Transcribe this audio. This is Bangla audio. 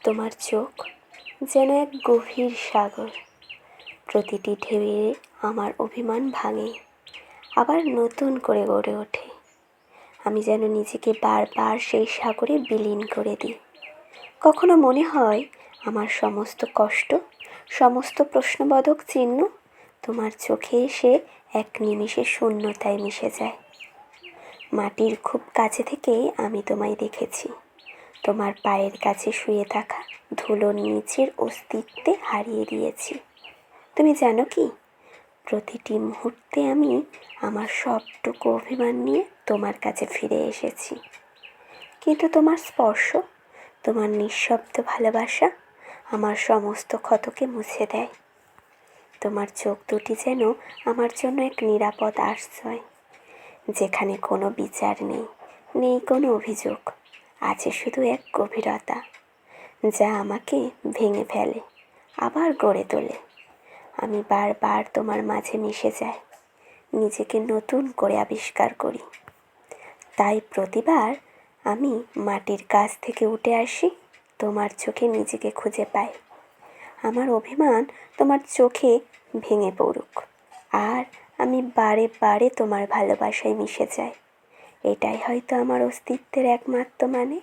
তোমার চোখ যেন এক গভীর সাগর। প্রতিটি ঢেউয়ে আমার অভিমান ভাঙে, আবার নতুন করে গড়ে ওঠে। আমি যেন নিজেকে বারবার সেই সাগরে বিলীন করে দিই। কখনো মনে হয় আমার সমস্ত কষ্ট, সমস্ত প্রশ্নবোধক চিহ্ন তোমার চোখে এসে এক নিমেষে শূন্যতায় মিশে যায়। মাটির খুব কাছে থেকেই আমি তোমায় দেখেছি, তোমার পায়ের কাছে শুয়ে থাকা ধুলোর নিচের অস্তিত্বে হারিয়ে দিয়েছি। তুমি জানো কি, প্রতিটি মুহূর্তে আমি আমার সবটুকু অভিমান নিয়ে তোমার কাছে ফিরে এসেছি। কিন্তু তোমার স্পর্শ, তোমার নিঃশব্দ ভালোবাসা আমার সমস্ত ক্ষতকে মুছে দেয়। তোমার চোখ দুটি যেন আমার জন্য এক নিরাপদ আশ্রয়, যেখানে কোনো বিচার নেই, নেই কোনো অভিযোগ, আছে শুধু এক গভীরতা যা আমাকে ভেঙে ফেলে আবার গড়ে তোলে। আমি বারবার তোমার মাঝে মিশে যাই, নিজেকে নতুন করে আবিষ্কার করি। তাই প্রতিবার আমি মাটির কাছ থেকে উঠে আসি, তোমার চোখে নিজেকে খুঁজে পাই। আমার অভিমান তোমার চোখে ভেঙে পড়ুক, আর আমি বারে বারে তোমার ভালোবাসায় মিশে যাই। এটাই হয়তো আমার অস্তিত্বের একমাত্র মানে।